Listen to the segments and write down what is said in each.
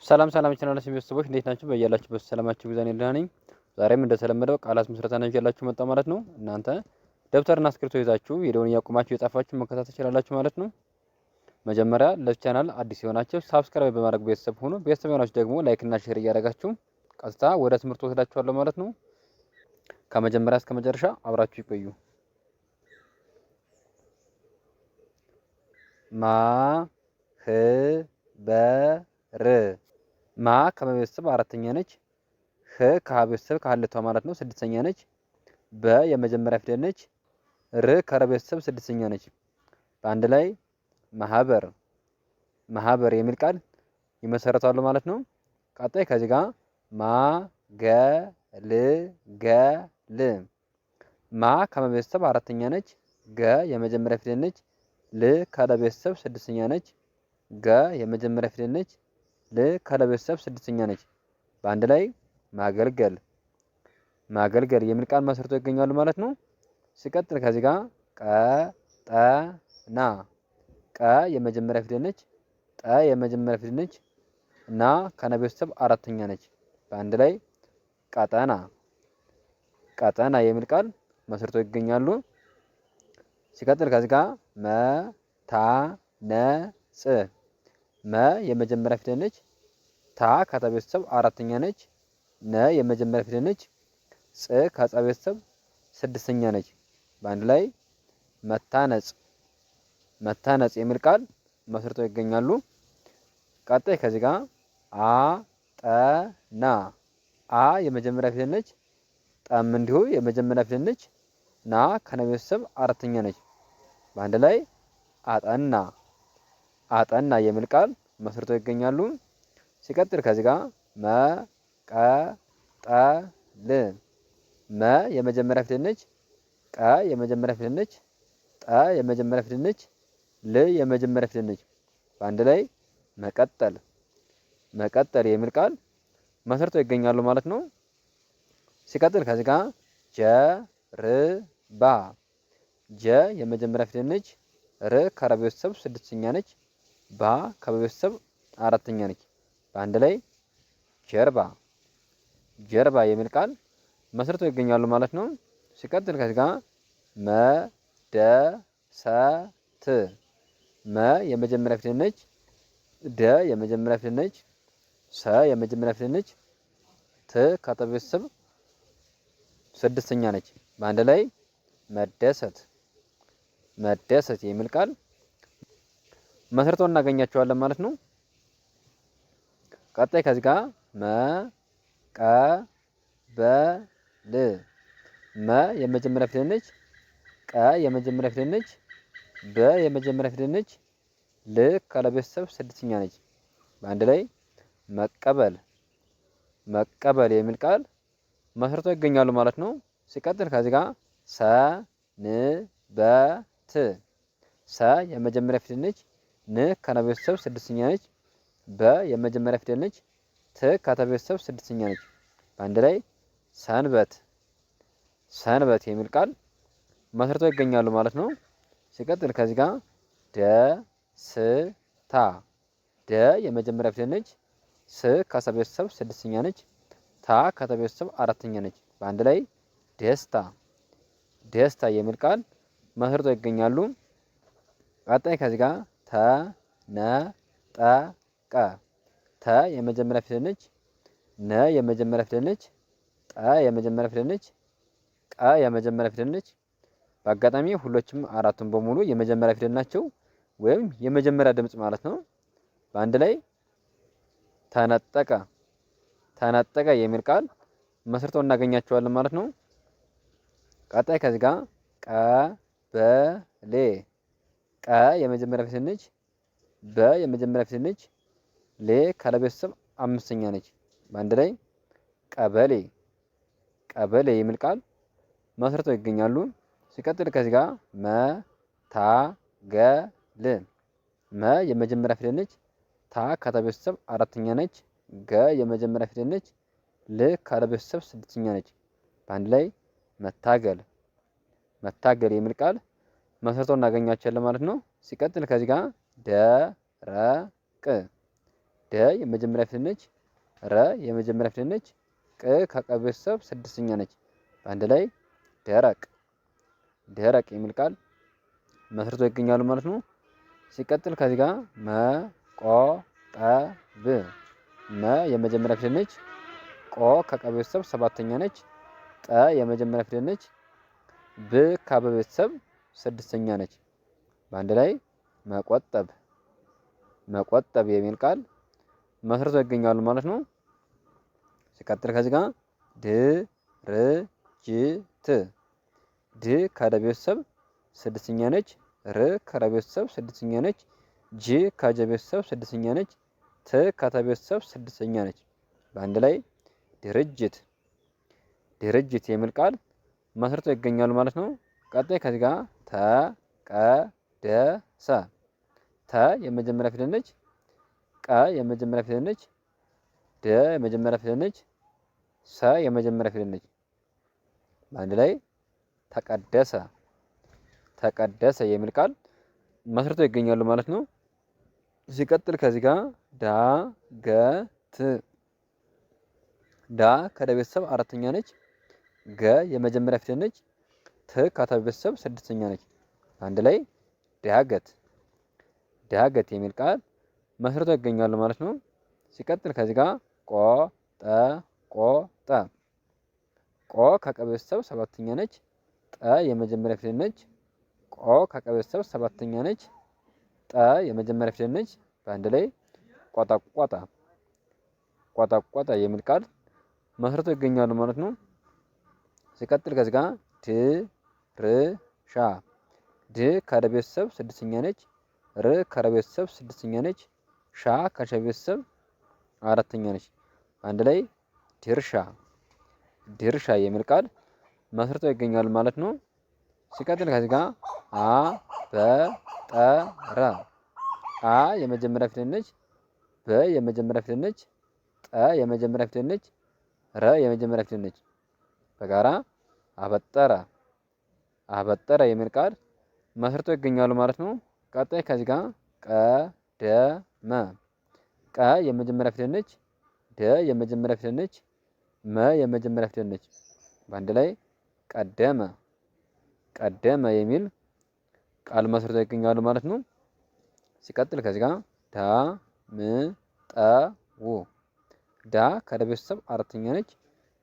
ሰላም የቻናላችን ቤተሰቦች እንዴት ናችሁ? በያላችሁበት ሰላማችሁ ይብዛልኝ። ደህና ነኝ። ዛሬም እንደተለመደው ቃላት ምስረታ ነው ይዤላችሁ መጣሁ ማለት ነው። እናንተ ደብተርና እስክሪብቶ ይዛችሁ ቪዲዮውን እያቆማችሁ የጻፋችሁ መከታተል ትችላላችሁ ማለት ነው። መጀመሪያ ለዚህ ቻናል አዲስ የሆናችሁ ሳብስክራይብ በማድረግ ቤተሰብ ሁኑ። ቤተሰብ የሆናችሁ ደግሞ ላይክ እና ሼር እያደረጋችሁ ቀጥታ ወደ ትምህርቱ ወስዳችኋለሁ ማለት ነው። ከመጀመሪያ እስከ መጨረሻ አብራችሁ ይቆዩ። ማህበር ማ ከመቤተሰብ አራተኛ ነች። ህ ከሀቤተሰብ ከሀለቷ ማለት ነው ስድስተኛ ነች። በ የመጀመሪያ ፊደል ነች። ር ከረቤተሰብ ስድስተኛ ነች። በአንድ ላይ ማህበር ማህበር የሚል ቃል ይመሰረታሉ ማለት ነው። ቀጣይ ከዚህ ጋር ማገልገል ማ ከመቤተሰብ አራተኛ ነች። ገ የመጀመሪያ ፊደል ነች። ል ከለቤተሰብ ስድስተኛ ነች። ገ የመጀመሪያ ፊደል ነች። ል ከለቤተሰብ ስድስተኛ ነች። በአንድ ላይ ማገልገል ማገልገል የሚል ቃል መስርቶ ይገኛሉ ማለት ነው። ሲቀጥል ከዚህ ጋር ቀጠና ቀ የመጀመሪያ ፊደል ነች። ጠ የመጀመሪያ ፊደል ነች። እና ከነቤተሰብ አራተኛ ነች። በአንድ ላይ ቀጠና ቀጠና የሚል ቃል መስርቶ ይገኛሉ። ሲቀጥል ከዚህ ጋር መታነጽ መ የመጀመሪያ ፊደል ነች። ታ ከቤተሰብ አራተኛ ነች። ነ የመጀመሪያ ፊደል ነች። ጽ ከቤተሰብ ስድስተኛ ነች። በአንድ ላይ መታነጽ መታነጽ የሚል ቃል መስርተው ይገኛሉ። ቀጣይ ከዚህ ጋር አጠና አ የመጀመሪያ ፊደል ነች። ጠም እንዲሁ የመጀመሪያ ፊደል ነች። ና ከነቤተሰብ አራተኛ ነች። በአንድ ላይ አጠና አጠና የሚል ቃል መስርተው ይገኛሉ። ሲቀጥል ከዚህ ጋር መቀጠል መ የመጀመሪያ ፊደል ነች። ቀ የመጀመሪያ ፊደል ነች። ጠ የመጀመሪያ ፊደል ነች። ል የመጀመሪያ ፊደል ነች። በአንድ ላይ መቀጠል መቀጠል የሚል ቃል መስርተው ይገኛሉ ማለት ነው። ሲቀጥል ከዚህ ጋር ጀርባ ጀ የመጀመሪያ ፊደል ነች። ር ከረቤተሰብ ስድስተኛ ነች። ባ ከቤተሰብ አራተኛ ነች። በአንድ ላይ ጀርባ ጀርባ የሚል ቃል መስርተው ይገኛሉ ማለት ነው። ሲቀጥል ከዚህ ጋር መደሰት መ የመጀመሪያ ፊደል ነች። ደ የመጀመሪያ ፊደል ነች። ሰ የመጀመሪያ ፊደል ነች። ት ከቤተሰብ ስድስተኛ ነች። በአንድ ላይ መደሰት መደሰት የሚል ቃል መስርተው እናገኛቸዋለን ማለት ነው። ቀጣይ ከዚህ ጋር መቀበል መ የመጀመሪያ ፊደል ነች። ቀ የመጀመሪያ ፊደል ነች። በ የመጀመሪያ ፊደል ነች። ል ከለቤተሰብ ስድስተኛ ነች። በአንድ ላይ መቀበል መቀበል የሚል ቃል መስርተው ይገኛሉ ማለት ነው። ሲቀጥል ከዚህ ጋር ሰንበት ሰ የመጀመሪያ ፊደል ነች። ን ከነቤተሰብ ስድስተኛ ነች። በ የመጀመሪያ ፊደል ነች። ት ከቤተሰብ ስድስተኛ ነች። በአንድ ላይ ሰንበት ሰንበት የሚል ቃል መስርተው ይገኛሉ ማለት ነው። ሲቀጥል ከዚህ ጋር ደስታ ደ የመጀመሪያ ፊደል ነች። ስ ከቤተሰብ ስድስተኛ ነች። ታ ከቤተሰብ አራተኛ ነች። በአንድ ላይ ደስታ ደስታ የሚል ቃል መስርተው ይገኛሉ። ቀጣይ ከዚህ ጋር ተነጠቀ ተ የመጀመሪያ ፊደል ነች። ነ የመጀመሪያ ፊደል ነች። ጠ የመጀመሪያ ፊደል ነች። ቀ የመጀመሪያ ፊደል ነች። በአጋጣሚ ሁሎችም አራቱም በሙሉ የመጀመሪያ ፊደል ናቸው፣ ወይም የመጀመሪያ ድምጽ ማለት ነው። በአንድ ላይ ተነጠቀ ተነጠቀ የሚል ቃል መስርተው እናገኛቸዋለን ማለት ነው። ቀጣይ ከዚህ ጋር ቀበሌ ቀ የመጀመሪያ ፊደል ነች። በ የመጀመሪያ ፊደል ነች። ሌ ከለቤተሰብ አምስተኛ ነች። በአንድ ላይ ቀበሌ ቀበሌ የሚል ቃል መስርተው ይገኛሉ። ሲቀጥል ከዚህ ጋር መታገል መ የመጀመሪያ ፊደል ነች። ታ ከቤተሰብ አራተኛ ነች። ገ የመጀመሪያ ፊደል ነች። ል ከቤተሰብ ስድስተኛ ነች። በአንድ ላይ መታገል መታገል የሚል ቃል መስርተው እናገኛቸዋለን ማለት ነው። ሲቀጥል ከዚህ ጋር ደረቅ ደ የመጀመሪያ ፊደል ነች። ረ የመጀመሪያ ፊደል ነች። ቅ ከቀ ቤተሰብ ስድስተኛ ነች። በአንድ ላይ ደረቅ ደረቅ የሚል ቃል መስርቶ ይገኛሉ ማለት ነው። ሲቀጥል ከዚህ ጋር መቆጠብ መ የመጀመሪያ ፊደል ነች። ቆ ከቀ ቤተሰብ ሰባተኛ ነች። ጠ የመጀመሪያ ፊደል ነች። ብ ከበ ቤተሰብ ስድስተኛ ነች። በአንድ ላይ መቆጠብ መቆጠብ የሚል ቃል መስርቶ ይገኛሉ ማለት ነው። ሲቀጥል ከዚህ ጋር ድርጅት ድ ከደ ቤተሰብ ስድስተኛ ነች። ር ከረ ቤተሰብ ስድስተኛ ነች። ጅ ከጀ ቤተሰብ ስድስተኛ ነች። ት ከተ ቤተሰብ ስድስተኛ ነች። በአንድ ላይ ድርጅት ድርጅት የሚል ቃል መስርቶ ይገኛሉ ማለት ነው። ቀጣይ ከዚህ ጋር ተቀደሰ ተ የመጀመሪያ ፊደል ነች። ቀ የመጀመሪያ ፊደል ነች። ደ የመጀመሪያ ፊደል ነች። ሰ የመጀመሪያ ፊደል ነች። በአንድ ላይ ተቀደሰ ተቀደሰ የሚል ቃል መስርተው ይገኛሉ ማለት ነው። ሲቀጥል ከዚህ ጋር ዳገት ዳ ከደ ቤተሰብ አራተኛ ነች። ገ የመጀመሪያ ፊደል ነች። ት ከተ ቤተሰብ ስድስተኛ ነች። አንድ ላይ ዳገት ዳገት የሚል ቃል መስርተው ይገኛሉ ማለት ነው። ሲቀጥል ከዚህ ጋር ቆጠ ቆ ከቀ ቤተሰብ ሰባተኛ ነች። ጠ የመጀመሪያ ፊደል ነች። ቆ ከቀ ቤተሰብ ሰባተኛ ነች። ጠ የመጀመሪያ ፊደል ነች። በአንድ ላይ ቆጣቆጣ የሚል ቃል መስርተው ይገኛሉ ማለት ነው። ሲቀጥል ከዚህ ጋር ድርሻ ድ ከደ ቤተሰብ ስድስተኛ ነች። ር ከረ ቤተሰብ ስድስተኛ ነች። ሻ ከሸ ቤተሰብ አራተኛ ነች። አንድ ላይ ድርሻ የሚል ቃል መስርተው ይገኛሉ ማለት ነው። ሲቀጥል ከዚህ ጋር አበጠረ አ የመጀመሪያ ፊደል ነች። በ የመጀመሪያ ፊደል ነች። ጠ የመጀመሪያ ፊደል ነች። ረ የመጀመሪያ ፊደል ነች። በጋራ አበጠረ የሚል ቃል መስርተው ይገኛሉ ማለት ነው። ቀጣይ ከዚህ ጋር ቀደመ ቀ የመጀመሪያ ፊደል ነች። ደ የመጀመሪያ ፊደል ነች። መ የመጀመሪያ ፊደል ነች። በአንድ ላይ ቀደመ የሚል ቃል መስርተው ይገኛሉ ማለት ነው። ሲቀጥል ከዚህ ጋር ዳምጠው ዳ ከደ ቤተሰብ አራተኛ ነች።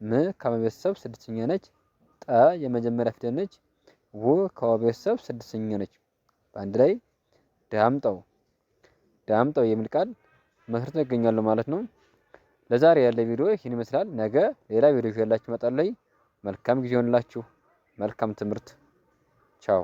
ም ከመ ቤተሰብ ስድስተኛ ነች። ጠ የመጀመሪያ ፊደል ነች። ው ከወ ቤተሰብ ስድስተኛ ነች። በአንድ ላይ ዳምጠው የሚል ቃል መስርተው ይገኛሉ ማለት ነው። ለዛሬ ያለ ቪዲዮ ይህን ይመስላል። ነገ ሌላ ቪዲዮ ይዤላችሁ እመጣለሁ። መልካም ጊዜ ይሆንላችሁ። መልካም ትምህርት። ቻው